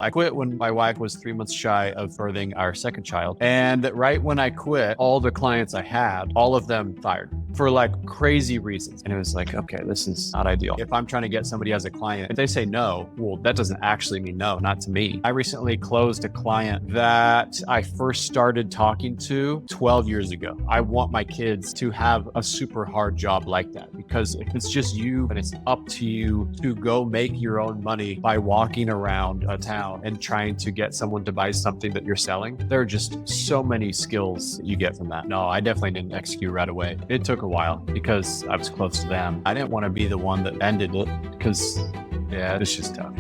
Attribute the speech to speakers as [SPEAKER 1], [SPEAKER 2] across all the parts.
[SPEAKER 1] I quit when my wife was 3 months shy of birthing our second child. And right when I quit, all the clients I had, all of them fired for like crazy reasons. And it was like, okay, this is not ideal. If I'm trying to get somebody as a client, if they say no, well, that doesn't actually mean no, not to me. I recently closed a client that I first started talking to 12 years ago. I want my kids to have a super hard job like that, because if it's just you and it's up to you to go make your own money by walking around a town and trying to get someone to buy something that you're selling, there are just so many skills that you get from that. No, I definitely didn't execute right away. It took a while because I was close to them. I didn't want to be the one that ended it because, yeah, it's just tough.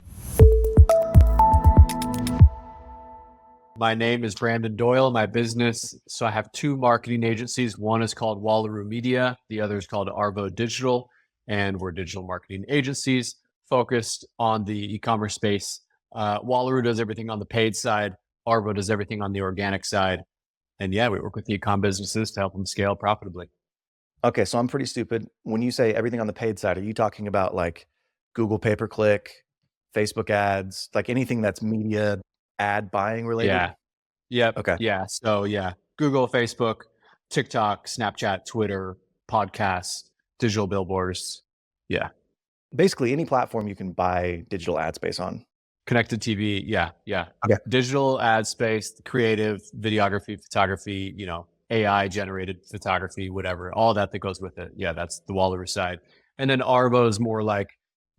[SPEAKER 1] My name is Brandon Doyle, my business. So I have two marketing agencies. One is called Wallaroo Media. The other is called Arvo Digital. And we're digital marketing agencies focused on the e-commerce space. Wallaroo does everything on the paid side. Arvo does everything on the organic side. And yeah, we work with e-com businesses to help them scale profitably.
[SPEAKER 2] Okay, so I'm pretty stupid. When you say everything on the paid side, are you talking about like Google pay-per-click, Facebook ads, like anything that's media ad buying related?
[SPEAKER 1] Yeah. Yep.
[SPEAKER 2] Okay.
[SPEAKER 1] Yeah. So yeah, Google, Facebook, TikTok, Snapchat, Twitter, podcasts, digital billboards. Yeah.
[SPEAKER 2] Basically any platform you can buy digital ad space on.
[SPEAKER 1] Connected TV. Yeah.
[SPEAKER 2] Okay.
[SPEAKER 1] Digital ad space, creative, videography, photography, AI generated photography, whatever, all that goes with it. Yeah. That's the Wallaroo side. And then Arvo is more like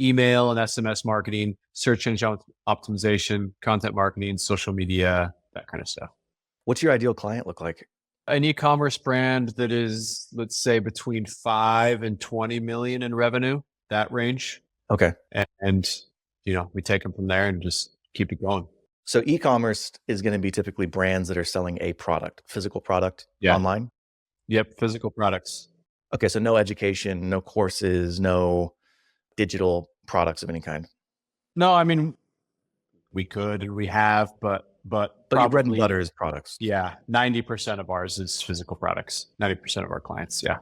[SPEAKER 1] email and SMS marketing, search engine optimization, content marketing, social media, that kind of stuff.
[SPEAKER 2] What's your ideal client look like?
[SPEAKER 1] An e-commerce brand that is, let's say, between 5 and 20 million in revenue, that range.
[SPEAKER 2] Okay.
[SPEAKER 1] And we take them from there and just keep it going.
[SPEAKER 2] So e-commerce is going to be typically brands that are selling a product, physical product online?
[SPEAKER 1] Yep, physical products.
[SPEAKER 2] Okay, so no education, no courses, no digital products of any kind.
[SPEAKER 1] No, I mean, we could and we have, but
[SPEAKER 2] your bread and butter is products.
[SPEAKER 1] Yeah, 90% of ours is physical products. 90% of our clients, yeah.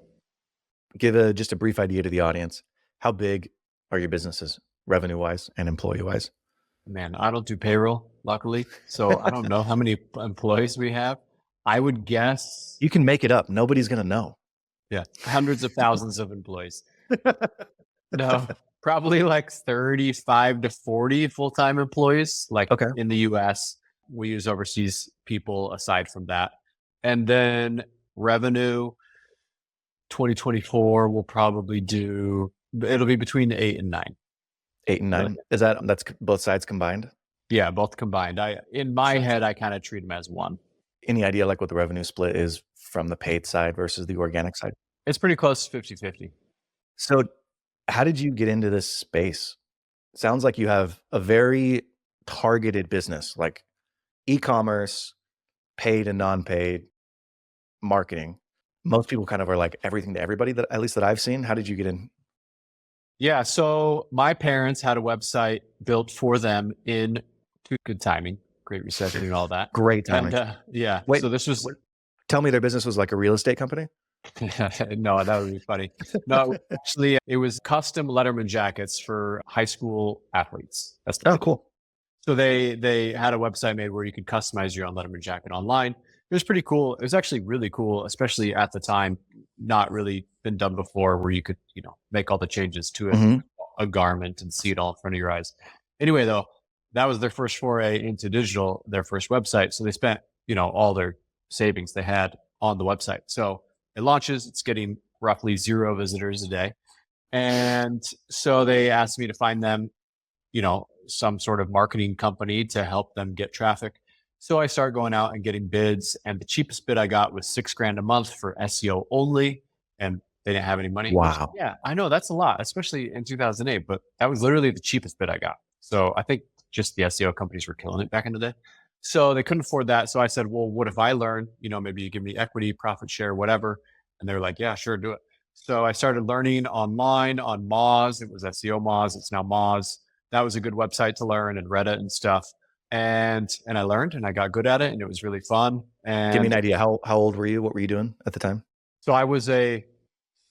[SPEAKER 2] Give just a brief idea to the audience. How big are your businesses, revenue-wise and employee-wise?
[SPEAKER 1] Man, I don't do payroll, luckily, so I don't know how many employees we have. I would guess...
[SPEAKER 2] You can make it up. Nobody's going to know.
[SPEAKER 1] Yeah, hundreds of thousands of employees. No, probably like 35 to 40 full-time employees, in the US. We use overseas people aside from that. And then revenue, 2024, we'll probably it'll be between 8 and 9.
[SPEAKER 2] 8 and 9? That's both sides combined?
[SPEAKER 1] Yeah, both combined. In my head, I kind of treat them as one.
[SPEAKER 2] Any idea like what the revenue split is from the paid side versus the organic side?
[SPEAKER 1] It's pretty close to 50-50.
[SPEAKER 2] So how did you get into this space? Sounds like you have a very targeted business, like e-commerce, paid and non-paid marketing. Most people kind of are like everything to everybody, that at least that I've seen. How did you get in?
[SPEAKER 1] Yeah, so my parents had a website built for them in good timing, Great Recession and all that.
[SPEAKER 2] Great timing.
[SPEAKER 1] And, yeah.
[SPEAKER 2] Wait,
[SPEAKER 1] so this was...
[SPEAKER 2] Tell me their business was like a real estate company?
[SPEAKER 1] No, that would be funny. No, actually, it was custom Letterman jackets for high school athletes. That's
[SPEAKER 2] cool.
[SPEAKER 1] So they had a website made where you could customize your own Letterman jacket online. It was pretty cool. It was actually really cool, especially at the time, not really been done before, where you could, make all the changes to a garment and see it all in front of your eyes. Anyway, though, that was their first foray into digital, their first website. So they spent, all their savings they had on the website. So it launches, it's getting roughly 0 visitors a day. And so they asked me to find them, some sort of marketing company to help them get traffic. So I started going out and getting bids, and the cheapest bid I got was $6,000 a month for SEO only. And they didn't have any money.
[SPEAKER 2] Wow.
[SPEAKER 1] Yeah, I know that's a lot, especially in 2008, but that was literally the cheapest bid I got. So I think just the SEO companies were killing it back in the day. So they couldn't afford that. So I said, well, what if I learn, maybe you give me equity, profit share, whatever. And they were like, yeah, sure, do it. So I started learning online on Moz. It was SEO Moz. It's now Moz. That was a good website to learn, and Reddit and stuff. And I learned and I got good at it, and it was really fun. And
[SPEAKER 2] give me an idea. How old were you? What were you doing at the time?
[SPEAKER 1] So I was a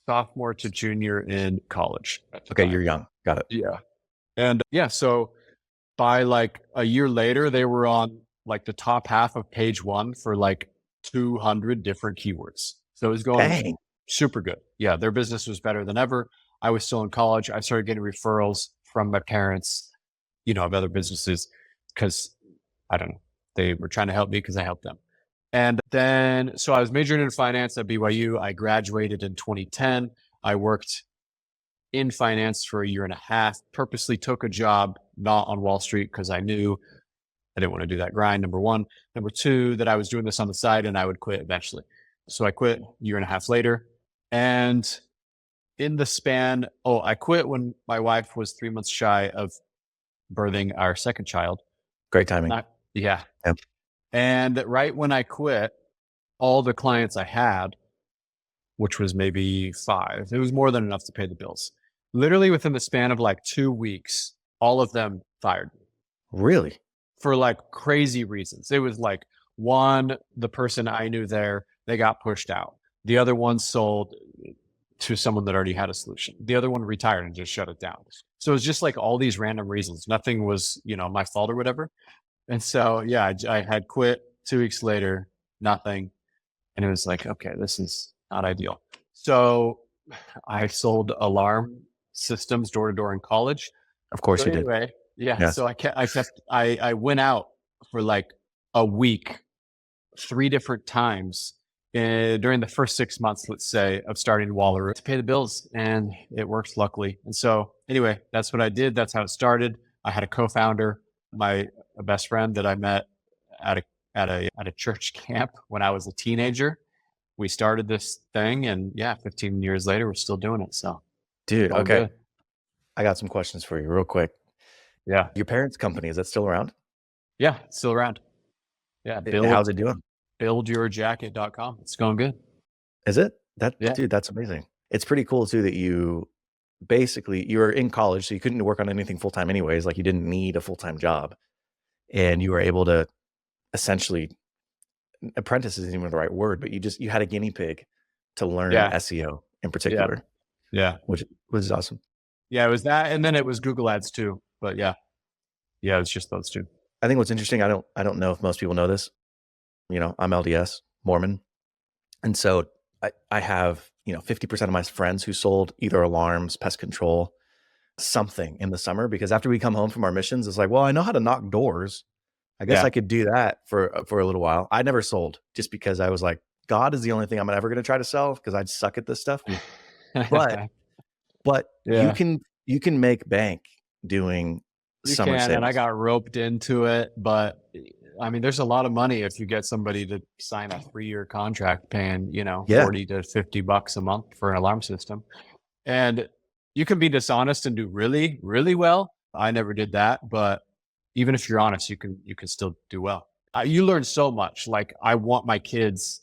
[SPEAKER 1] sophomore to junior in college.
[SPEAKER 2] Okay, you're young. Got it.
[SPEAKER 1] Yeah. And yeah, so by like a year later, they were on like the top half of page one for like 200 different keywords. So it was going
[SPEAKER 2] Dang.
[SPEAKER 1] super good. Yeah, their business was better than ever. I was still in college. I started getting referrals from my parents, of other businesses because I don't know. They were trying to help me because I helped them. And then, so I was majoring in finance at BYU. I graduated in 2010. I worked in finance for a year and a half, purposely took a job not on Wall Street because I knew I didn't want to do that grind, number one. Number two, that I was doing this on the side and I would quit eventually. So I quit a year and a half later. And in the span, I quit when my wife was 3 months shy of birthing our second child.
[SPEAKER 2] Great timing.
[SPEAKER 1] Yeah.
[SPEAKER 2] Yep.
[SPEAKER 1] And right when I quit, all the clients I had, which was maybe 5, it was more than enough to pay the bills. Literally within the span of like 2 weeks, all of them fired me
[SPEAKER 2] Really?
[SPEAKER 1] for like crazy reasons. It was like one, the person I knew there, they got pushed out. The other one sold to someone that already had a solution. The other one retired and just shut it down. So it was just like all these random reasons. Nothing was, my fault or whatever. And so, yeah, I had quit 2 weeks later, nothing. And it was like, okay, this is not ideal. So I sold alarm systems door to door in college.
[SPEAKER 2] Of course
[SPEAKER 1] So
[SPEAKER 2] you did.
[SPEAKER 1] anyway, yeah.
[SPEAKER 2] Yes.
[SPEAKER 1] So I went out for like a week, 3 different times during the first 6 months, let's say, of starting Wallaroo to pay the bills, and it worked luckily. And so anyway, that's what I did. That's how it started. I had a co-founder, my best friend that I met at a church camp when I was a teenager. We started this thing, and yeah, 15 years later, we're still doing it. So,
[SPEAKER 2] Dude,
[SPEAKER 1] going
[SPEAKER 2] okay.
[SPEAKER 1] good.
[SPEAKER 2] I got some questions for you real quick.
[SPEAKER 1] Yeah,
[SPEAKER 2] Your parents' company, is that still around?
[SPEAKER 1] yeah, it's still around. Yeah,
[SPEAKER 2] How's it doing?
[SPEAKER 1] buildyourjacket.com. It's going good.
[SPEAKER 2] Is it?
[SPEAKER 1] Yeah,
[SPEAKER 2] Dude, that's amazing. It's pretty cool too that you were in college, so you couldn't work on anything full time anyways. Like you didn't need a full time job, and you were able to essentially, apprentice isn't even the right word, but you had a guinea pig to learn
[SPEAKER 1] yeah,
[SPEAKER 2] SEO in
[SPEAKER 1] yeah,
[SPEAKER 2] particular,
[SPEAKER 1] yeah,
[SPEAKER 2] which was awesome.
[SPEAKER 1] yeah. It was that, and then it was Google Ads too. But yeah, it was just those two.
[SPEAKER 2] I think what's interesting, I don't know if most people know this. I'm LDS Mormon, and so I have 50% of my friends who sold either alarms, pest control, something in the summer, because after we come home from our missions, it's like, well, I know how to knock doors. I guess
[SPEAKER 1] Yeah,
[SPEAKER 2] I could do that for a little while. I never sold just because I was like, God is the only thing I'm ever going to try to sell because I'd suck at this stuff. But you
[SPEAKER 1] yeah.
[SPEAKER 2] can make bank doing
[SPEAKER 1] You
[SPEAKER 2] summer
[SPEAKER 1] can, and I
[SPEAKER 2] sales.
[SPEAKER 1] got roped into it, but I mean, there's a lot of money if you get somebody to sign a 3-year contract paying,
[SPEAKER 2] Yeah.
[SPEAKER 1] 40 to $50 a month for an alarm system. And you can be dishonest and do really, really well. I never did that, but even if you're honest, you can still do well. You learn so much. Like I want my kids,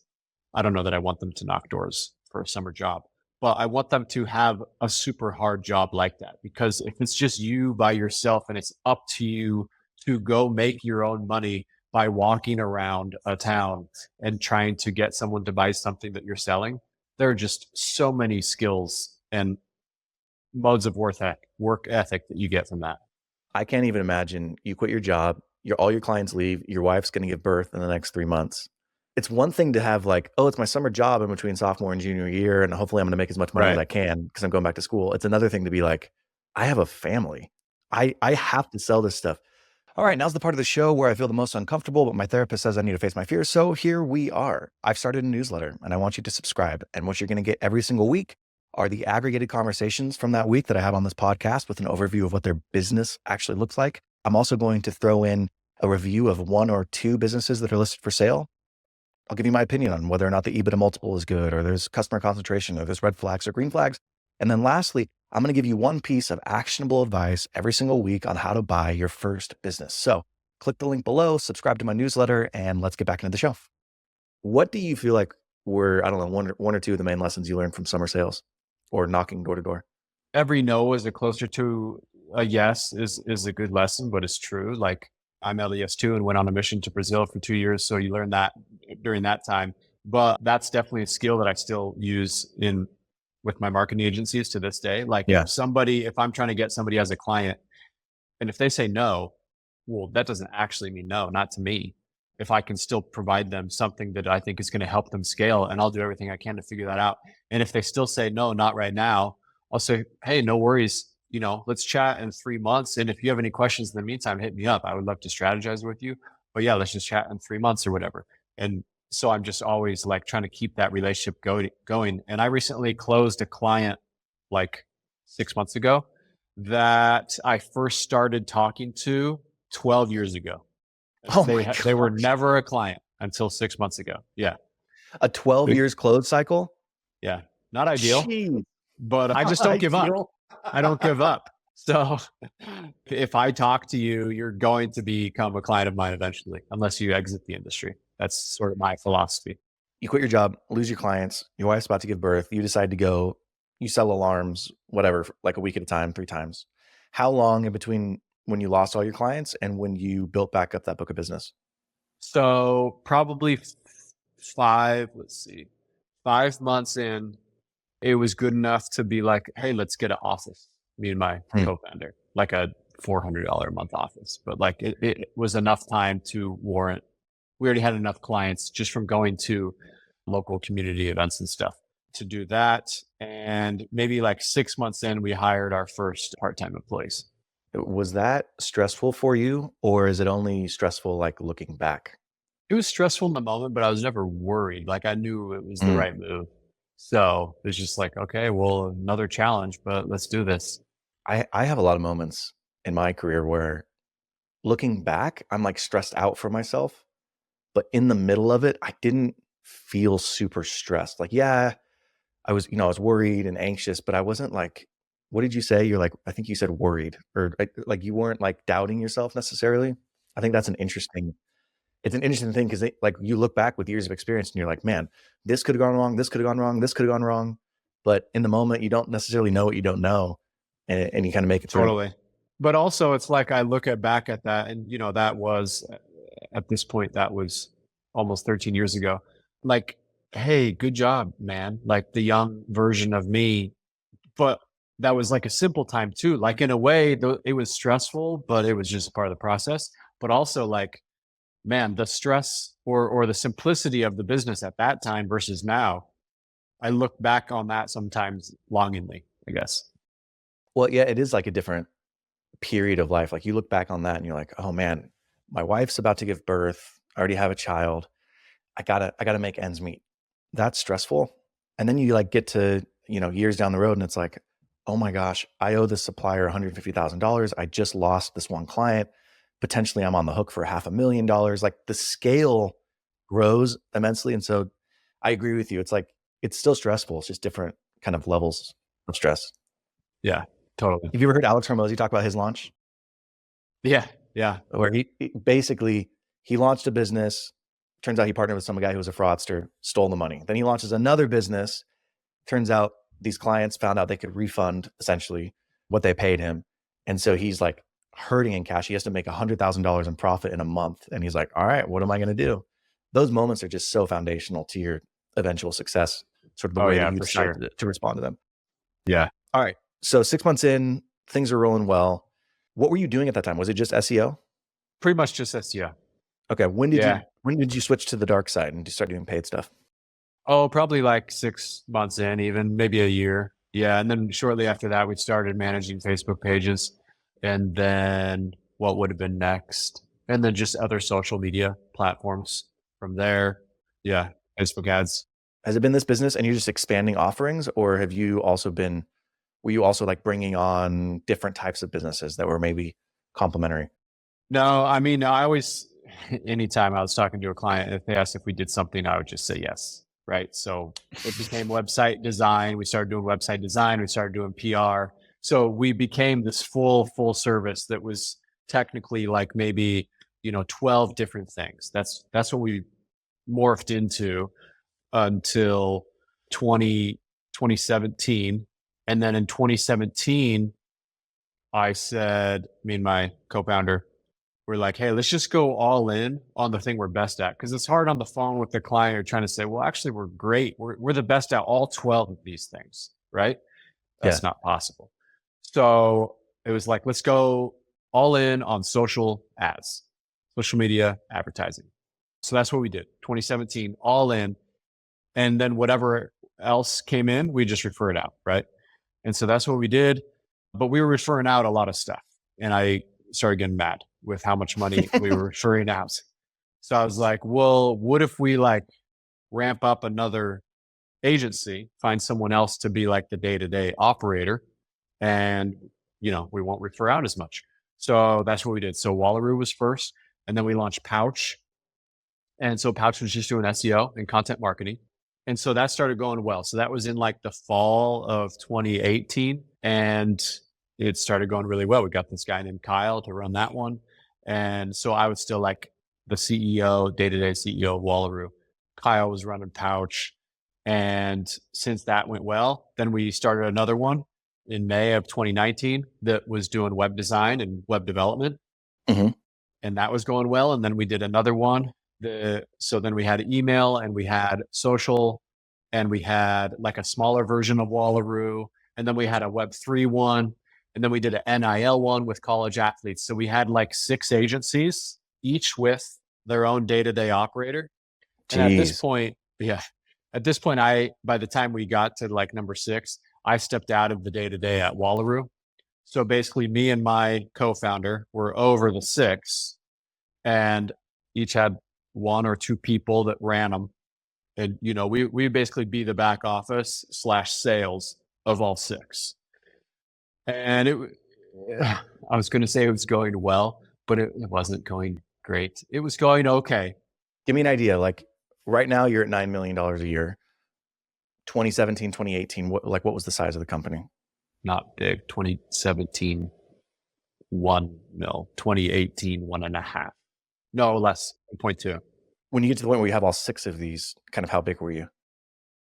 [SPEAKER 1] I don't know that I want them to knock doors for a summer job, but I want them to have a super hard job like that, because if it's just you by yourself and it's up to you to go make your own money by walking around a town and trying to get someone to buy something that you're selling, there are just so many skills and modes of work ethic that you get from that.
[SPEAKER 2] I can't even imagine you quit your job, all your clients leave, your wife's going to give birth in the next 3 months. It's one thing to have like, oh, it's my summer job in between sophomore and junior year, and hopefully I'm going to make as much money as
[SPEAKER 1] Right.
[SPEAKER 2] I can because I'm going back to school. It's another thing to be like, I have a family. I have to sell this stuff. All right, now's the part of the show where I feel the most uncomfortable, but my therapist says I need to face my fears. So here we are. I've started a newsletter and I want you to subscribe. And what you're going to get every single week are the aggregated conversations from that week that I have on this podcast with an overview of what their business actually looks like. I'm also going to throw in a review of 1 or 2 businesses that are listed for sale. I'll give you my opinion on whether or not the EBITDA multiple is good, or there's customer concentration, or there's red flags or green flags. And then lastly, I'm going to give you one piece of actionable advice every single week on how to buy your first business. So click the link below, subscribe to my newsletter, and let's get back into the show. What do you feel like were, I don't know, one or 2 of the main lessons you learned from summer sales or knocking door to door?
[SPEAKER 1] Every no is a closer to a yes is a good lesson, but it's true. Like I'm LES too and went on a mission to Brazil for 2 years. So you learn that during that time. But that's definitely a skill that I still use with my marketing agencies to this day. Like
[SPEAKER 2] Yeah.
[SPEAKER 1] if I'm trying to get somebody as a client, and if they say no, well, that doesn't actually mean no, not to me. If I can still provide them something that I think is going to help them scale, and I'll do everything I can to figure that out. And if they still say no, not right now, I'll say, hey, no worries. Let's chat in 3 months. And if you have any questions in the meantime, hit me up. I would love to strategize with you. But yeah, let's just chat in 3 months or whatever. And so I'm just always like trying to keep that relationship going. And I recently closed a client like 6 months ago that I first started talking to 12 years ago.
[SPEAKER 2] Oh my
[SPEAKER 1] They were
[SPEAKER 2] gosh.
[SPEAKER 1] never a client until 6 months ago. Yeah.
[SPEAKER 2] A 12 years close cycle?
[SPEAKER 1] Yeah. Not ideal,
[SPEAKER 2] Jeez,
[SPEAKER 1] but I just
[SPEAKER 2] not
[SPEAKER 1] don't give up.
[SPEAKER 2] ideal.
[SPEAKER 1] I don't give up. So if I talk to you, you're going to become a client of mine eventually, unless you exit the industry. That's sort of my philosophy.
[SPEAKER 2] You quit your job, lose your clients, your wife's about to give birth, you decide to go, you sell alarms, whatever, like a week at a time, 3 times. How long in between when you lost all your clients and when you built back up that book of business?
[SPEAKER 1] So probably 5 months in, it was good enough to be like, hey, let's get an office, me and my co-founder, like a $400 a month office. But like it was enough time to warrant, we already had enough clients just from going to local community events and stuff to do that. And maybe like 6 months in, we hired our first part-time employees.
[SPEAKER 2] Was that stressful for you, or is it only stressful like looking back?
[SPEAKER 1] It was stressful in the moment, but I was never worried. Like I knew it was the right move. So it's just like, okay, well, another challenge, but let's do this.
[SPEAKER 2] I have a lot of moments in my career where looking back, I'm like stressed out for myself, but in the middle of it, I didn't feel super stressed. Like, yeah, I was, I was worried and anxious, but I wasn't like, what did you say? You're like, I think you said worried, or like you weren't like doubting yourself necessarily. I think that's it's an interesting thing because like you look back with years of experience and you're like, man, this could have gone wrong. This could have gone wrong. This could have gone wrong. But in the moment, you don't necessarily know what you don't know. And you kind of make it through.
[SPEAKER 1] Totally. But also it's like I look back at that and that was at this point, that was almost 13 years ago. Like, hey, good job, man. Like the young version of me. But that was like a simple time too. Like in a way, it was stressful, but it was just part of the process. But also like, man, the stress or the simplicity of the business at that time versus now, I look back on that sometimes longingly, I guess.
[SPEAKER 2] Well, yeah, it is like a different period of life. Like you look back on that and you're like, oh man, my wife's about to give birth. I already have a child. I gotta make ends meet. That's stressful. And then you like get to, years down the road and it's like, oh my gosh, I owe this supplier $150,000. I just lost this one client. Potentially I'm on the hook for $500,000. Like the scale grows immensely. And so I agree with you. It's like, it's still stressful. It's just different kind of levels of stress.
[SPEAKER 1] Yeah, totally.
[SPEAKER 2] Have you ever heard Alex Hormozy talk about his launch?
[SPEAKER 1] Yeah. Yeah.
[SPEAKER 2] Where he basically, he launched a business. Turns out he partnered with some guy who was a fraudster, stole the money. Then he launches another business. Turns out these clients found out they could refund essentially what they paid him. And so he's like hurting in cash. He has to make $100,000 in profit in a month. And he's like, all right, what am I going to do? Those moments are just so foundational to your eventual success, sort of the way that you decide to respond to them.
[SPEAKER 1] Yeah.
[SPEAKER 2] All right. So 6 months in, things are rolling well. What were you doing at that time? Was it just SEO?
[SPEAKER 1] Pretty much just SEO.
[SPEAKER 2] Okay. When did you switch to the dark side and start doing paid stuff?
[SPEAKER 1] Oh, probably like 6 months in, even maybe a year. Yeah. And then shortly after that, we started managing Facebook pages. And then what would have been next? And then just other social media platforms from there. Yeah. Facebook ads.
[SPEAKER 2] Has it been this business and you're just expanding offerings, or were you also like bringing on different types of businesses that were maybe complementary?
[SPEAKER 1] No, I mean, I always, anytime I was talking to a client, if they asked if we did something, I would just say yes. Right. So it became website design. We started doing website design. We started doing PR. So we became this full service that was technically like maybe, 12 different things. That's what we morphed into until 2017. And then in 2017, I said, me and my co-founder, we're like, hey, let's just go all in on the thing we're best at. Cause it's hard on the phone with the client. You're trying to say, well, actually, we're great. We're the best at all 12 of these things, right? That's not possible. So it was like, let's go all in on social ads, social media advertising. So that's what we did. 2017, all in. And then whatever else came in, we just refer it out, right? And so that's what we did. But we were referring out a lot of stuff. And I started getting mad with how much money we were referring out. So I was like, well, what if we like ramp up another agency, find someone else to be like the day-to-day operator, and we won't refer out as much. So that's what we did. So Wallaroo was first, and then we launched Pouch. And so Pouch was just doing SEO and content marketing. And so that started going well. So that was in like the fall of 2018, and it started going really well. We got this guy named Kyle to run that one. And so I was still like the CEO, day-to-day CEO of Wallaroo. Kyle was running Pouch. And since that went well, then we started another one in May of 2019 that was doing web design and web development.
[SPEAKER 2] Mm-hmm.
[SPEAKER 1] And that was going well. And then we did another one. So then we had email, and we had social, and we had like a smaller version of Wallaroo. And then we had a Web3 one. And then we did an NIL one with college athletes. So we had like 6 agencies, each with their own day-to-day operator. And at this point, by the time we got to like number 6, I stepped out of the day-to-day at Wallaroo. So basically me and my co-founder were over the 6, and each had 1 or 2 people that ran them. And, we basically be the back office / sales of all 6. And I was going to say it was going well, but it wasn't going great. It was going okay.
[SPEAKER 2] Give me an idea. Like right now you're at $9 million a year. 2017, 2018, what was the size of the company?
[SPEAKER 1] Not big. 2017, 1 mil. 2018, 1.5. No, less, 1.2.
[SPEAKER 2] When you get to the point where you have all 6 of these, kind of how big were you?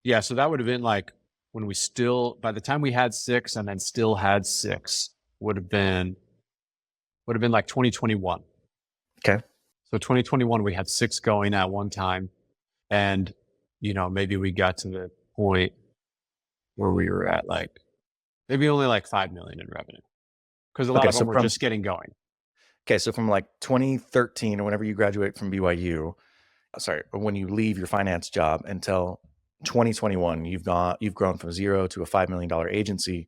[SPEAKER 1] Yeah, so that would have been like when by the time we had 6 and then still had 6, would have been like 2021.
[SPEAKER 2] Okay.
[SPEAKER 1] So 2021, we had 6 going at one time. And, maybe we got to the point where we were at like, maybe only like 5 million in revenue. Because a lot of them were just getting going.
[SPEAKER 2] Okay. So from like 2013 or whenever you graduate from BYU, or when you leave your finance job until 2021, you've grown from 0 to a $5 million agency,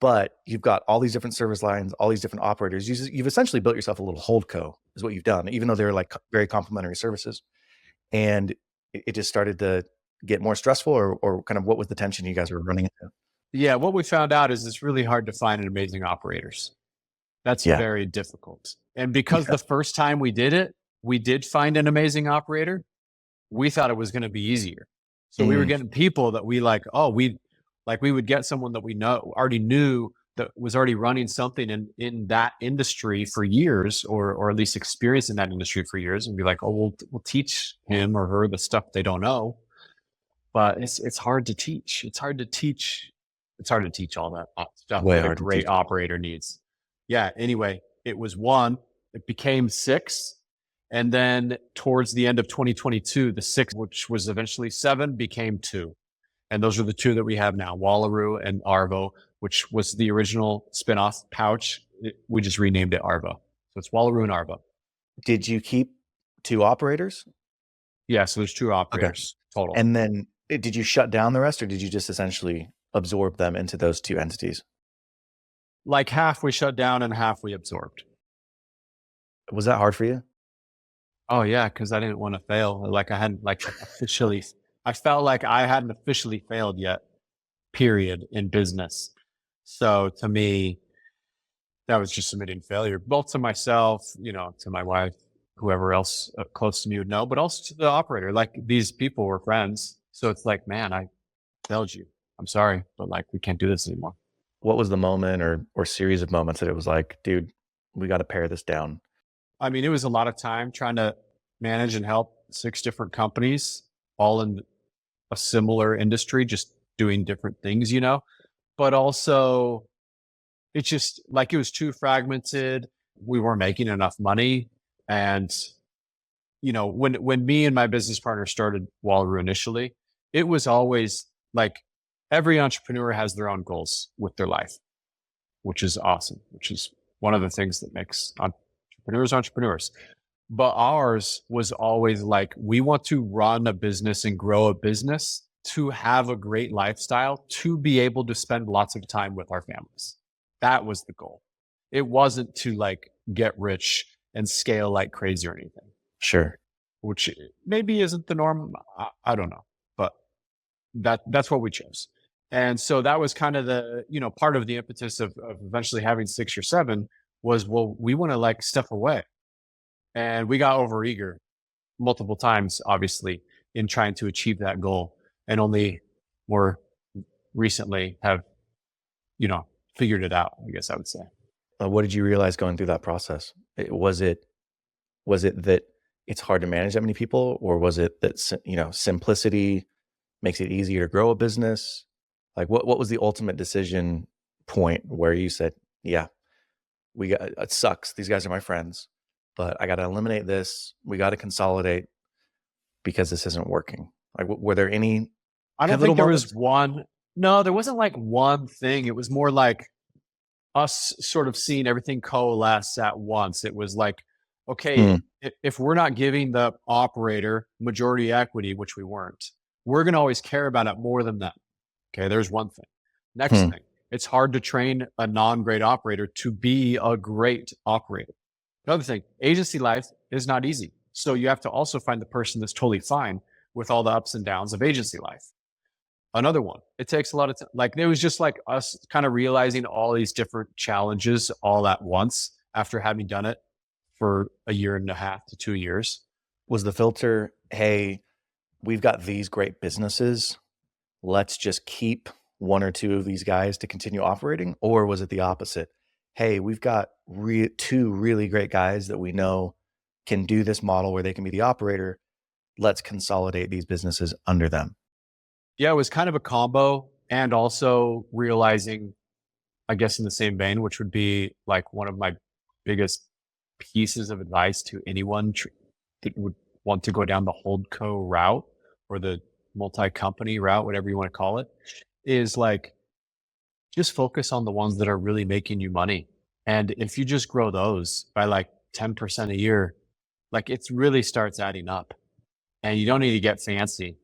[SPEAKER 2] but you've got all these different service lines, all these different operators. You've essentially built yourself a little holdco is what you've done, even though they're like very complementary services. And it just started to get more stressful, or kind of what was the tension you guys were running into?
[SPEAKER 1] Yeah. What we found out is it's really hard to find amazing operators. That's very difficult. And because the first time we did it, we did find an amazing operator, we thought it was going to be easier. So we were getting people that we we would get someone that we already knew that was already running something in that industry for years, or at least experienced in that industry for years, and be like, oh, we'll teach him or her the stuff they don't know. But it's hard to teach. It's hard to teach all that stuff that a great operator needs. Yeah. Anyway, it was 1. It became 6. And then towards the end of 2022, the 6, which was eventually 7, became 2. And those are the 2 that we have now, Wallaroo and Arvo, which was the original spinoff Pouch. We just renamed it Arvo. So it's Wallaroo and Arvo.
[SPEAKER 2] Did you keep 2 operators?
[SPEAKER 1] Yeah. So there's 2 operators total.
[SPEAKER 2] And then did you shut down the rest, or did you just essentially absorb them into those 2 entities?
[SPEAKER 1] Like half we shut down and half we absorbed.
[SPEAKER 2] Was that hard for you?
[SPEAKER 1] Oh yeah, because I didn't want to fail. Like I hadn't I felt like I hadn't officially failed yet, period, in business. So to me, that was just admitting failure, both to myself, to my wife, whoever else close to me would know, but also to the operator. Like these people were friends. So it's like, man, I failed you. I'm sorry, but like, we can't do this anymore.
[SPEAKER 2] What was the moment or series of moments that it was like, dude, we got to pare this down?
[SPEAKER 1] I mean, it was a lot of time trying to manage and help 6 different companies, all in a similar industry, just doing different things, but also it's just like, it was too fragmented. We weren't making enough money. And, when me and my business partner started Wallaroo initially, it was always like every entrepreneur has their own goals with their life, which is awesome, which is one of the things that makes entrepreneurs entrepreneurs. But ours was always like, we want to run a business and grow a business to have a great lifestyle, to be able to spend lots of time with our families. That was the goal. It wasn't to like get rich and scale like crazy or anything,
[SPEAKER 2] Sure.
[SPEAKER 1] which maybe isn't the norm. I don't know, but that's what we chose. And so that was kind of the, part of the impetus of eventually having 6 or 7 was, well, we want to like step away. And we got overeager multiple times, obviously, in trying to achieve that goal. And only more recently have, figured it out, I guess I would say.
[SPEAKER 2] What did you realize going through that process? Was it that it's hard to manage that many people, or was it that simplicity makes it easier to grow a business? Like what was the ultimate decision point where you said, yeah, it sucks. These guys are my friends, but I got to eliminate this. We got to consolidate because this isn't working. Like, were there any
[SPEAKER 1] I don't
[SPEAKER 2] pivotal
[SPEAKER 1] think there
[SPEAKER 2] moments?
[SPEAKER 1] was one. No, there wasn't like one thing. It was more like us sort of seeing everything coalesce at once. It was like, okay, if we're not giving the operator majority equity, which we weren't, we're going to always care about it more than them. Okay, there's one thing. Next thing, it's hard to train a non-great operator to be a great operator. Another thing, agency life is not easy. So you have to also find the person that's totally fine with all the ups and downs of agency life. Another one, it takes a lot of time. Like, it was just like us kind of realizing all these different challenges all at once after having done it for 1.5 to 2 years.
[SPEAKER 2] Was the filter, hey, we've got these great businesses, let's just keep 1 or 2 of these guys to continue operating? Or was it the opposite? Hey, we've got 2 really great guys that we know can do this model where they can be the operator. Let's consolidate these businesses under them.
[SPEAKER 1] Yeah, it was kind of a combo, and also realizing, I guess in the same vein, which would be like one of my biggest pieces of advice to anyone that would want to go down the holdco route or the multi-company route, whatever you want to call it, is like, just focus on the ones that are really making you money. And if you just grow those by like 10% a year, like, it really starts adding up, and you don't need to get fancy.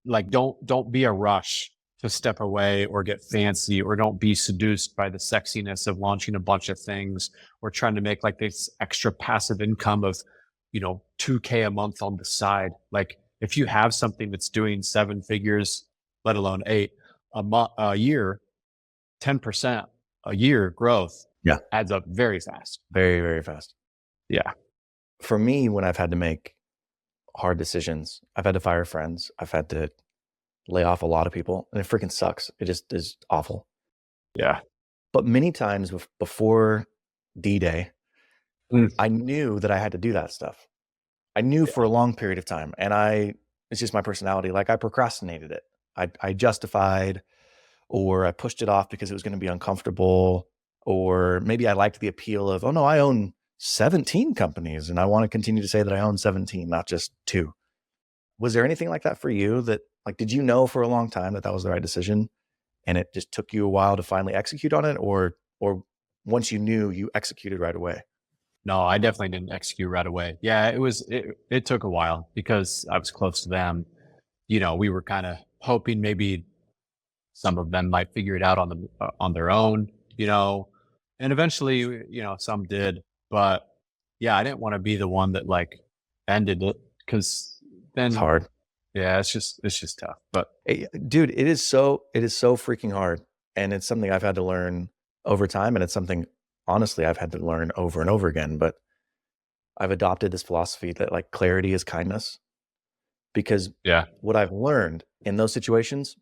[SPEAKER 1] Like, don't be a rush to step away or get fancy, or don't be seduced by the sexiness of launching a bunch of things or trying to make like this extra passive income of, 2K a month on the side. Like, if you have something that's doing 7 figures, let alone 8 a year, 10% a year growth adds up very fast.
[SPEAKER 2] Very, very fast.
[SPEAKER 1] Yeah.
[SPEAKER 2] For me, when I've had to make hard decisions, I've had to fire friends, I've had to lay off a lot of people, and it freaking sucks. It just is awful.
[SPEAKER 1] Yeah.
[SPEAKER 2] But many times before D-Day, I knew that I had to do that stuff. I knew for a long period of time, and it's just my personality. Like, I procrastinated it. I justified, or I pushed it off because it was going to be uncomfortable, or maybe I liked the appeal of, oh no, I own 17 companies and I want to continue to say that I own 17, not just 2. Was there anything like that for you that, like, did you know for a long time that was the right decision and it just took you a while to finally execute on it, or once you knew, you executed right away?
[SPEAKER 1] No, I definitely didn't execute right away. Yeah, it took a while because I was close to them. We were kind of hoping maybe some of them might figure it out on their own, and eventually, some did. But yeah, I didn't want to be the one that like ended it, because then
[SPEAKER 2] It's hard.
[SPEAKER 1] Yeah, it's just tough. But
[SPEAKER 2] Hey, dude, it is so freaking hard, and it's something I've had to learn over time, and it's something, honestly, I've had to learn over and over again. But I've adopted this philosophy that, like, clarity is kindness, because
[SPEAKER 1] yeah,
[SPEAKER 2] what I've learned in those situations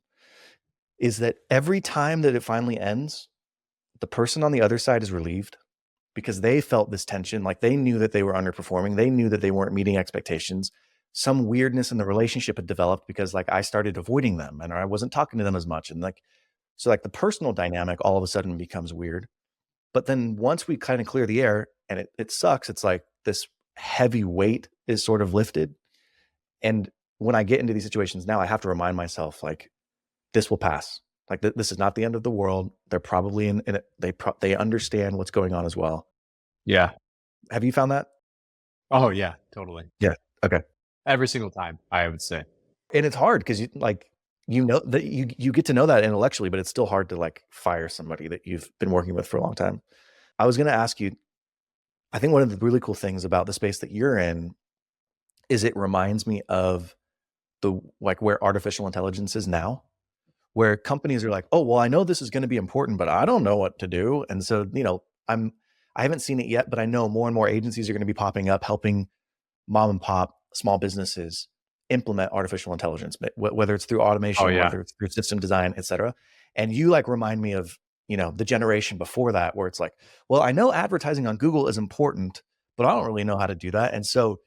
[SPEAKER 2] is that every time that it finally ends, the person on the other side is relieved, because they felt this tension. Like, they knew that they were underperforming. They knew that they weren't meeting expectations. Some weirdness in the relationship had developed because, like, I started avoiding them and I wasn't talking to them as much. And like, so like the personal dynamic all of a sudden becomes weird. But then once we kind of clear the air, and it sucks, it's like this heavy weight is sort of lifted. And when I get into these situations now, I have to remind myself, like, this will pass. Like this is not the end of the world. They're probably in it. They understand what's going on as well.
[SPEAKER 1] Yeah.
[SPEAKER 2] Have you found that?
[SPEAKER 1] Oh yeah, totally.
[SPEAKER 2] Yeah. Okay.
[SPEAKER 1] Every single time, I would say.
[SPEAKER 2] And it's hard because you know that you get to know that intellectually, but it's still hard to like fire somebody that you've been working with for a long time. I was going to ask you, I think one of the really cool things about the space that you're in is it reminds me of the like where artificial intelligence is now, where companies are like, oh, well, I know this is going to be important, but I don't know what to do. And so, I haven't seen it yet, but I know more and more agencies are going to be popping up helping mom and pop small businesses implement artificial intelligence, whether it's through
[SPEAKER 1] Oh
[SPEAKER 2] automation,
[SPEAKER 1] yeah.
[SPEAKER 2] whether it's through system design, et cetera. And you like remind me of, the generation before that, where it's like, well, I know advertising on Google is important, but I don't really know how to do that. And so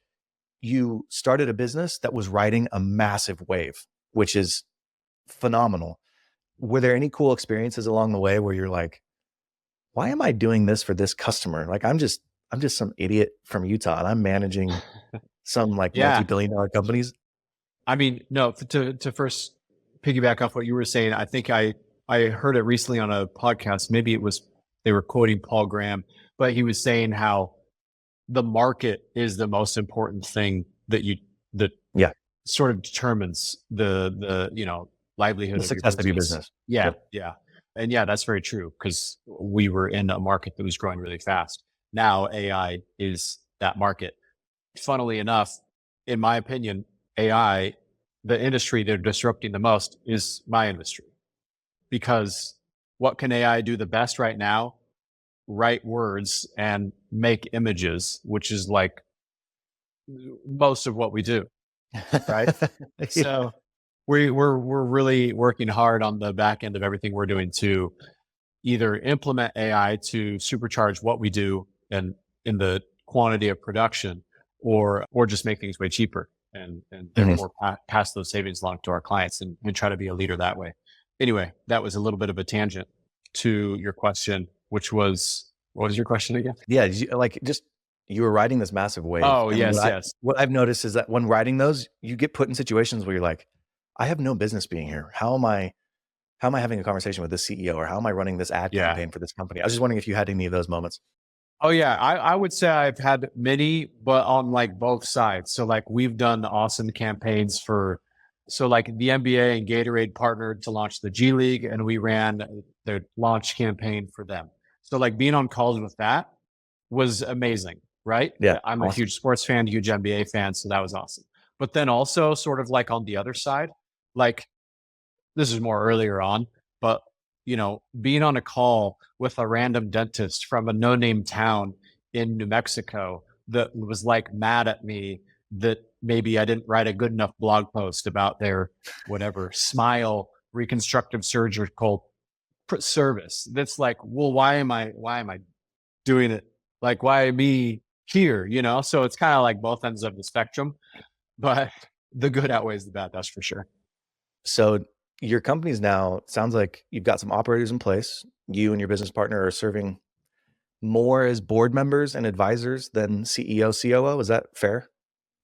[SPEAKER 2] you started a business that was riding a massive wave, which is phenomenal. Were there any cool experiences along the way where you're like, why am I doing this for this customer? Like, I'm just some idiot from Utah and I'm managing some like
[SPEAKER 1] Yeah.
[SPEAKER 2] multi-billion dollar companies.
[SPEAKER 1] I mean, no, to first piggyback off what you were saying, I think I heard it recently on a podcast. Maybe it was they were quoting Paul Graham, but he was saying how the market is the most important thing that
[SPEAKER 2] Yeah.
[SPEAKER 1] sort of determines the livelihood
[SPEAKER 2] The
[SPEAKER 1] of your
[SPEAKER 2] success of your
[SPEAKER 1] business.
[SPEAKER 2] business.
[SPEAKER 1] Yeah,
[SPEAKER 2] Yep.
[SPEAKER 1] yeah. And yeah, that's very true because we were in a market that was growing really fast. Now AI is that market. Funnily enough, in my opinion, AI, the industry they're disrupting the most is my industry. Because what can AI do the best right now? Write words and make images, which is like most of what we do, right?
[SPEAKER 2] Yeah.
[SPEAKER 1] So we're really working hard on the back end of everything we're doing to either implement AI to supercharge what we do and in the quantity of production, or just make things way cheaper and
[SPEAKER 2] Mhm.
[SPEAKER 1] therefore pass those savings along to our clients and try to be a leader that way. Anyway, that was a little bit of a tangent to your question, which was what was your question again?
[SPEAKER 2] Yeah. You were riding this massive wave.
[SPEAKER 1] Oh
[SPEAKER 2] And
[SPEAKER 1] yes, yes.
[SPEAKER 2] what I've noticed is that when riding those, you get put in situations where you're like, I have no business being here. How am I having a conversation with this CEO, or how am I running this ad
[SPEAKER 1] Yeah.
[SPEAKER 2] campaign for this company? I was just wondering if you had any of those moments.
[SPEAKER 1] Oh yeah, I would say I've had many, but on like both sides. So like we've done awesome campaigns for, so like the NBA and Gatorade partnered to launch the G League, and we ran the launch campaign for them. So like being on calls with that was amazing, right?
[SPEAKER 2] Yeah.
[SPEAKER 1] I'm a
[SPEAKER 2] Awesome.
[SPEAKER 1] huge sports fan, huge NBA fan, so that was awesome. But then also sort of like on the other side, like this is more earlier on, but being on a call with a random dentist from a no-name town in New Mexico that was like mad at me that maybe I didn't write a good enough blog post about their whatever smile reconstructive surgical service. That's like, well, why am I doing it? Like, why me here? So it's kind of like both ends of the spectrum, but the good outweighs the bad. That's for sure.
[SPEAKER 2] So your company's now, sounds like you've got some operators in place. You and your business partner are serving more as board members and advisors than CEO, COO. Is that fair?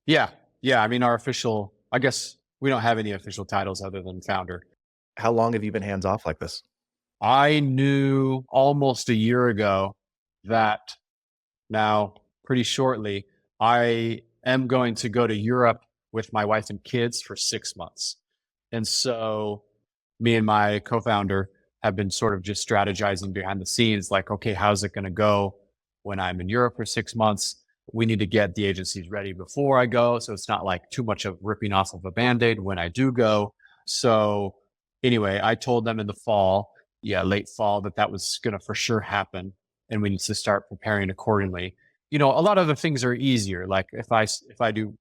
[SPEAKER 1] Yeah. Yeah. I mean, I guess we don't have any official titles other than founder.
[SPEAKER 2] How long have you been hands off like this?
[SPEAKER 1] I knew almost a year ago that now, pretty shortly, I am going to go to Europe with my wife and kids for 6 months. And so me and my co-founder have been sort of just strategizing behind the scenes, like, okay, how's it going to go when I'm in Europe for 6 months? We need to get the agencies ready before I go. So it's not like too much of ripping off of a band-aid when I do go. So anyway, I told them in the fall, yeah, late fall, that was going to for sure happen. And we need to start preparing accordingly. A lot of the things are easier. Like if I do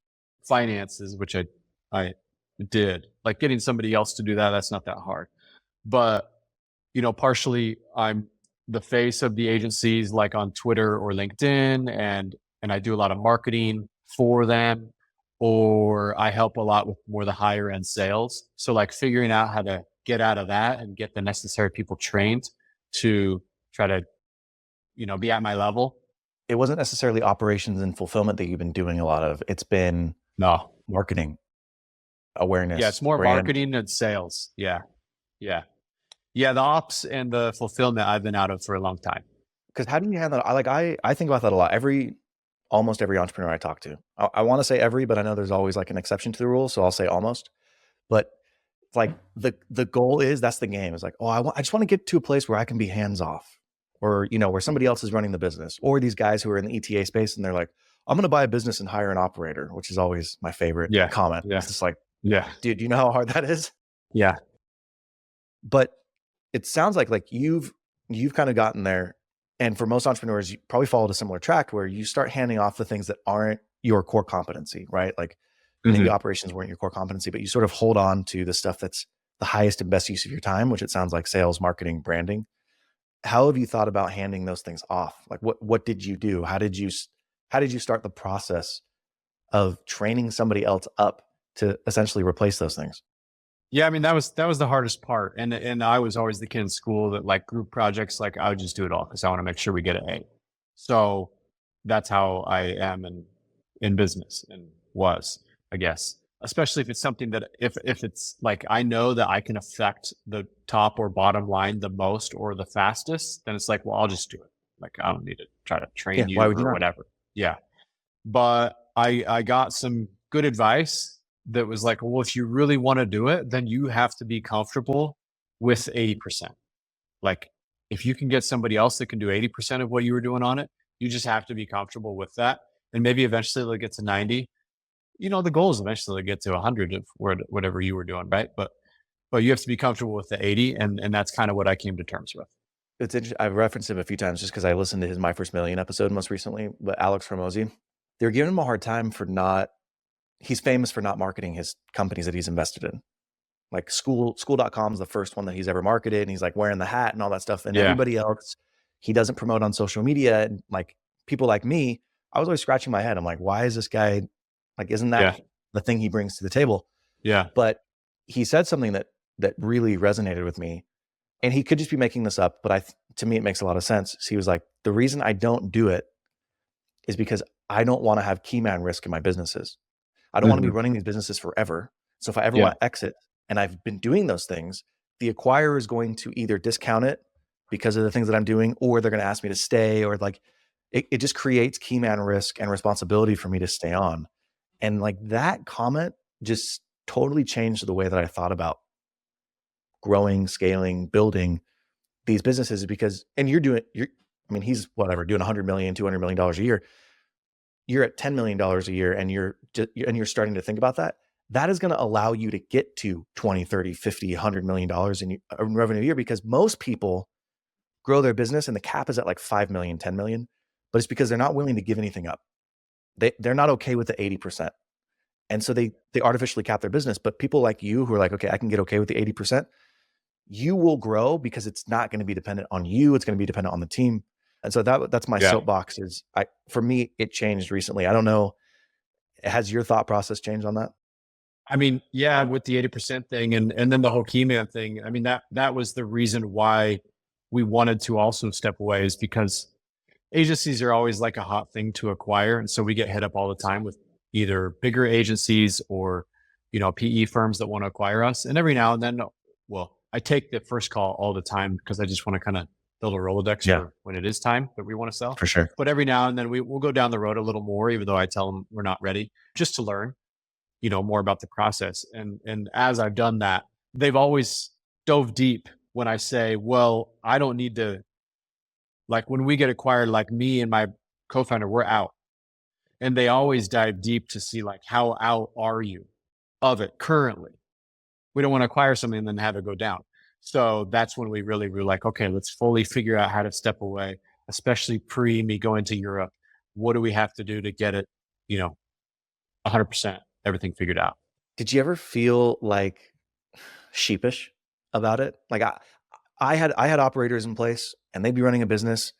[SPEAKER 1] finances, which I did, like getting somebody else to do that, that's not that hard. But partially I'm the face of the agencies, like on Twitter or LinkedIn, and I do a lot of marketing for them, or I help a lot with more the higher end sales. So like figuring out how to get out of that and get the necessary people trained to try to be at my level.
[SPEAKER 2] It wasn't necessarily operations and fulfillment that you've been doing a lot of. It's been
[SPEAKER 1] No.
[SPEAKER 2] marketing,
[SPEAKER 1] Yeah,
[SPEAKER 2] awareness,
[SPEAKER 1] it's more
[SPEAKER 2] brand.
[SPEAKER 1] marketing and sales. Yeah. Yeah. Yeah, the ops and the fulfillment I've been out of for a long time.
[SPEAKER 2] Because how do you handle? I think about that a lot. Almost every entrepreneur I talk to. I want to say every, but I know there's always like an exception to the rule, so I'll say almost. But it's like the goal is, that's the game. It's like, oh, I just want to get to a place where I can be hands off, or where somebody else is running the business, or these guys who are in the ETA space and they're like, I'm going to buy a business and hire an operator, which is always my favorite
[SPEAKER 1] Yeah.
[SPEAKER 2] comment.
[SPEAKER 1] Yeah.
[SPEAKER 2] It's just like,
[SPEAKER 1] Yeah.
[SPEAKER 2] dude, do you know how hard that is?
[SPEAKER 1] Yeah.
[SPEAKER 2] But it sounds like you've kind of gotten there. And for most entrepreneurs, you probably followed a similar track where you start handing off the things that aren't your core competency, right? Like maybe
[SPEAKER 1] Mhm.
[SPEAKER 2] operations weren't your core competency, but you sort of hold on to the stuff that's the highest and best use of your time, which it sounds like sales, marketing, branding. How have you thought about handing those things off? Like what did you do? How did you start the process of training somebody else up to essentially replace those things?
[SPEAKER 1] Yeah, I mean that was the hardest part, and I was always the kid in school that like group projects, like I would just do it all because I want to make sure we get an A. So that's how I am in business and was, I guess. Especially if it's something that if it's like I know that I can affect the top or bottom line the most or the fastest, then it's like, well, I'll just do it. Like I don't need to try to
[SPEAKER 2] Yeah,
[SPEAKER 1] train
[SPEAKER 2] why
[SPEAKER 1] you
[SPEAKER 2] would you
[SPEAKER 1] or
[SPEAKER 2] not?
[SPEAKER 1] whatever. Yeah. But I got some good advice that was like, well, if you really want to do it, then you have to be comfortable with 80%. Like if you can get somebody else that can do 80% of what you were doing on it, you just have to be comfortable with that. And maybe eventually they'll get to 90. The goal is eventually to get to 100 of whatever you were doing, right? But you have to be comfortable with the 80, and that's kind of what I came to terms with.
[SPEAKER 2] It's interesting. I've referenced him a few times just because I listened to his My First Million episode most recently. But Alex Hormozy, they're giving him a hard time for not. He's famous for not marketing his companies that he's invested in. Like school.com is the first one that he's ever marketed, and he's like wearing the hat and all that stuff. And
[SPEAKER 1] Yeah.
[SPEAKER 2] everybody else, he doesn't promote on social media. And like people like me, I was always scratching my head. I'm like, why is this guy like? Isn't that
[SPEAKER 1] Yeah.
[SPEAKER 2] the thing he brings to the table?
[SPEAKER 1] Yeah.
[SPEAKER 2] But he said something that really resonated with me, and he could just be making this up, but to me it makes a lot of sense. So he was like, the reason I don't do it is because I don't want to have key man risk in my businesses. I don't want to be
[SPEAKER 1] Hmm.
[SPEAKER 2] running these businesses forever. So if I ever
[SPEAKER 1] Yeah.
[SPEAKER 2] want to exit and I've been doing those things, the acquirer is going to either discount it because of the things that I'm doing, or they're going to ask me to stay, or like it just creates key man risk and responsibility for me to stay on. And like that comment just totally changed the way that I thought about growing, scaling, building these businesses. Because, and I mean, he's whatever, doing 100 million, $200 million a year. You're at $10 million a year, and you're starting to think about that. That is going to allow you to get to 20, 30, 50, $100 million in revenue a year, because most people grow their business and the cap is at like 5 million, 10 million, but it's because they're not willing to give anything up. They're not okay with the 80%. And so they artificially cap their business. But people like you who are like, okay, I can get okay with the 80%, you will grow because it's not going to be dependent on you. It's going to be dependent on the team. And so that's my
[SPEAKER 1] Yeah.
[SPEAKER 2] soapbox. For me, it changed recently. I don't know. Has your thought process changed on that?
[SPEAKER 1] I mean, yeah, with the 80% thing and then the whole key man thing. I mean, that was the reason why we wanted to also step away, is because agencies are always like a hot thing to acquire. And so we get hit up all the time with either bigger agencies or, PE firms that want to acquire us. And every now and then, well, I take the first call all the time because I just want to kind of build a Rolodex
[SPEAKER 2] Yeah,
[SPEAKER 1] for when it is time that we want to sell.
[SPEAKER 2] for sure.
[SPEAKER 1] But every now and then we'll go down the road a little more, even though I tell them we're not ready, just to learn, more about the process. And as I've done that, they've always dove deep when I say, well, I don't need to, like when we get acquired, like me and my co-founder, we're out. And they always dive deep to see like, how out are you of it currently? We don't want to acquire something and then have it go down. So that's when we really were like, okay, let's fully figure out how to step away, especially pre me going to Europe. What do we have to do to get it, you know, 100% everything figured out?
[SPEAKER 2] Did you ever feel like sheepish about it? Like I had operators in place and they'd be running a business,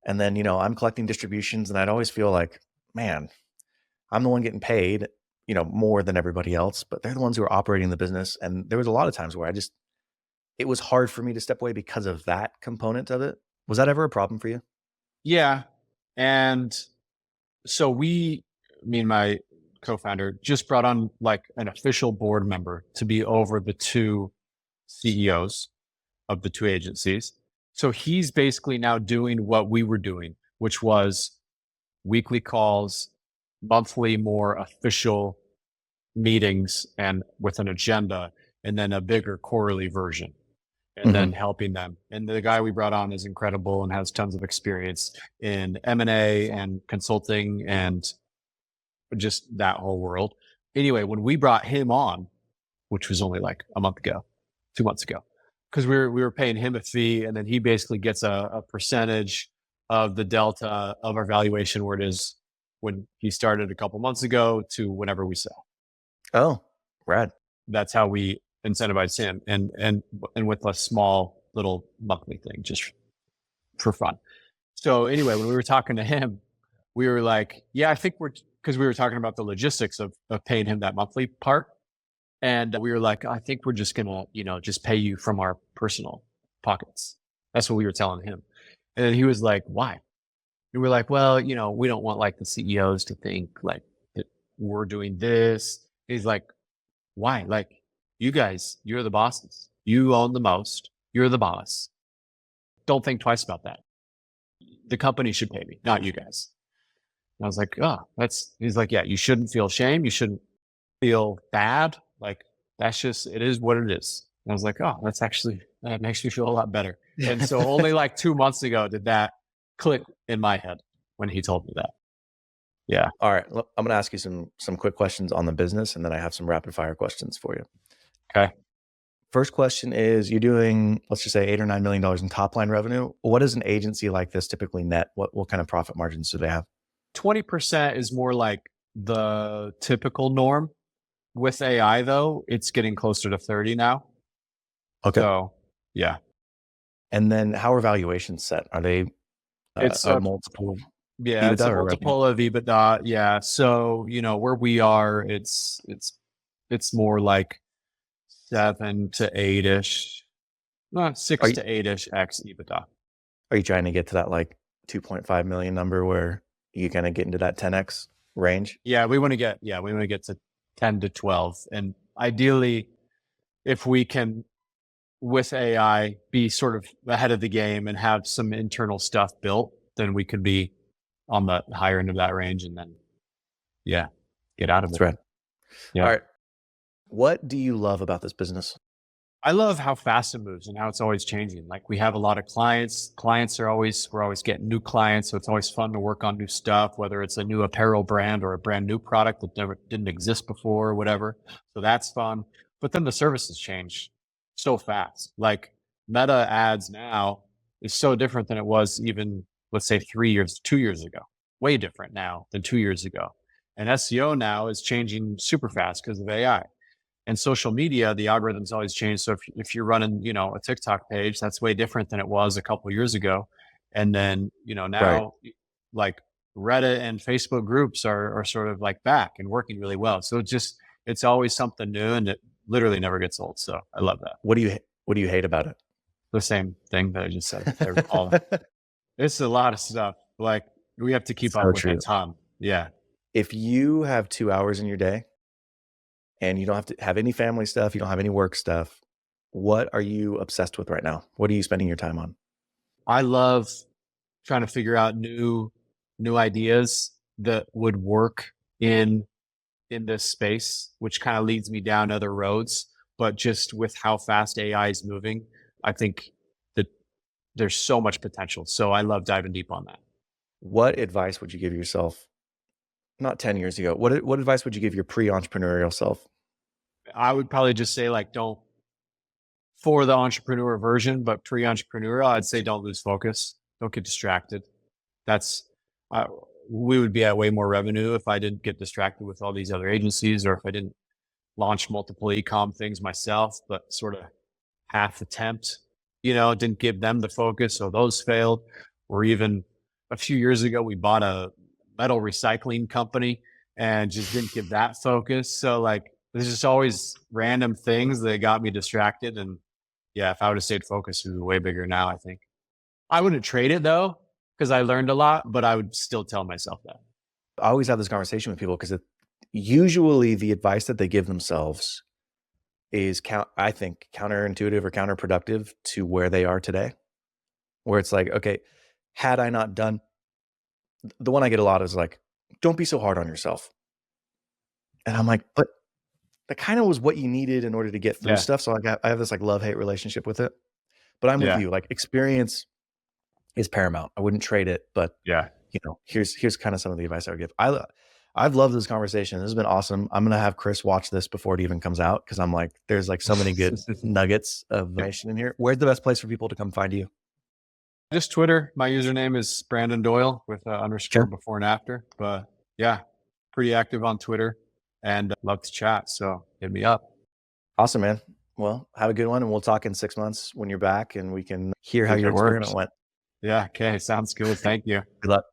[SPEAKER 2] and then, I'm collecting distributions, and I'd always feel like, man, I'm the one getting paid, more than everybody else, but they're the ones who are operating the business. And there was a lot of times where it was hard for me to step away because of that component of it. Was that ever a problem for you?
[SPEAKER 1] Yeah. And so me and my co-founder just brought on like an official board member to be over the two CEOs. of the two agencies. So he's basically now doing what we were doing, which was weekly calls, monthly, more official meetings and with an agenda, and then a bigger quarterly version, and then helping them. And the guy we brought on is incredible and has tons of experience in M&A and consulting and just that whole world. Anyway, when we brought him on, which was only like a month ago, 2 months ago, because we were paying him a fee, and then he basically gets a percentage of the delta of our valuation where it is when he started a couple months ago to whenever we sell.
[SPEAKER 2] Oh, rad.
[SPEAKER 1] That's how we incentivize him, and with a small little monthly thing just for fun. So anyway, when we were talking to him, we were like, yeah, I think because we were talking about the logistics of paying him that monthly part. And we were like, I think we're just gonna, just pay you from our personal pockets. That's what we were telling him. And then he was like, why? And we're like, well, we don't want like the CEOs to think like that we're doing this. He's like, why? Like, you guys, you're the bosses. You own the most. You're the boss. Don't think twice about that. The company should pay me, not you guys. And I was like, oh, he's like, yeah, you shouldn't feel shame. You shouldn't feel bad. Like, it is what it is. And I was like, oh, that makes me feel a lot better. And so only like 2 months ago did that click in my head when he told me that. Yeah.
[SPEAKER 2] All right. I'm going to ask you some quick questions on the business, and then I have some rapid fire questions for you.
[SPEAKER 1] Okay.
[SPEAKER 2] First question is, you're doing, let's just say $8 or $9 million in top line revenue. What does an agency like this typically net? What kind of profit margins do they have?
[SPEAKER 1] 20% is more like the typical norm. With AI though, it's getting closer to 30 now.
[SPEAKER 2] Okay.
[SPEAKER 1] So yeah.
[SPEAKER 2] And then how are valuations set? Are they
[SPEAKER 1] It's
[SPEAKER 2] a multiple?
[SPEAKER 1] Yeah, it's a multiple of EBITDA. Yeah. So, where we are, it's more like 7 to 8-ish, 6 to 8-ish x EBITDA.
[SPEAKER 2] Are you trying to get to that like 2.5 million number where you kind of get into that 10x range?
[SPEAKER 1] Yeah, we want to get to 10 to 12. And ideally, if we can, with AI, be sort of ahead of the game and have some internal stuff built, then we could be on the higher end of that range, and then, yeah, get out of it.
[SPEAKER 2] That's right.
[SPEAKER 1] Yeah.
[SPEAKER 2] All right. What do you love about this business?
[SPEAKER 1] I love how fast it moves and how it's always changing. Like, we have a lot of clients. We're always getting new clients. So it's always fun to work on new stuff, whether it's a new apparel brand or a brand new product that didn't exist before or whatever. So that's fun. But then the services change so fast. Like, Meta ads now is so different than it was even, let's say 2 years ago. Way different now than 2 years ago. And SEO now is changing super fast because of AI. And social media, the algorithms always change. So if you're running, a TikTok page, that's way different than it was a couple of years ago. And then, now
[SPEAKER 2] Right.
[SPEAKER 1] like Reddit and Facebook groups are sort of like back and working really well. So it's always something new, and it literally never gets old. So I love that.
[SPEAKER 2] What do you hate about it?
[SPEAKER 1] The same thing that I just said. It's a lot of stuff. Like, we have to keep up with a ton. Yeah.
[SPEAKER 2] If you have 2 hours in your day and you don't have to have any family stuff, you don't have any work stuff, what are you obsessed with right now? What are you spending your time on?
[SPEAKER 1] I love trying to figure out new ideas that would work in this space, which kind of leads me down other roads. But just with how fast AI is moving, I think that there's so much potential. So I love diving deep on that.
[SPEAKER 2] What advice would you give yourself, not 10 years ago? What advice would you give your pre-entrepreneurial self?
[SPEAKER 1] I would probably just say, like, don't, for the entrepreneur version, but pre-entrepreneurial, I'd say don't lose focus. Don't get distracted. We would be at way more revenue if I didn't get distracted with all these other agencies, or if I didn't launch multiple e-com things myself, but sort of half attempt, didn't give them the focus. So those failed. Or even a few years ago, we bought a metal recycling company and just didn't give that focus. So, like, there's just always random things that got me distracted. And yeah, if I would have stayed focused, we'd be way bigger now, I think. I wouldn't trade it though, because I learned a lot, but I would still tell myself that.
[SPEAKER 2] I always have this conversation with people because usually the advice that they give themselves is I think counterintuitive or counterproductive to where they are today, where it's like, okay, had I not done, the one I get a lot is like, don't be so hard on yourself. And I'm like, but that kind of was what you needed in order to get through
[SPEAKER 1] Yeah.
[SPEAKER 2] stuff. So I have this like love-hate relationship with it, but I'm with
[SPEAKER 1] Yeah.
[SPEAKER 2] you. Like experience is paramount. I wouldn't trade it, but
[SPEAKER 1] Yeah.
[SPEAKER 2] here's kind of some of the advice I would give. I've loved this conversation. This has been awesome. I'm gonna have Chris watch this before it even comes out because I'm like, there's like so many good nuggets of information in here. Where's the best place for people to come find you?
[SPEAKER 1] Just Twitter. My username is Brandon Doyle with underscore before and after. But yeah, pretty active on Twitter and love to chat. So hit me up.
[SPEAKER 2] Awesome, man. Well, have a good one, and we'll talk in 6 months when you're back, and we can hear how your experiment went.
[SPEAKER 1] Yeah. Okay. Sounds good. Thank you.
[SPEAKER 2] Good luck.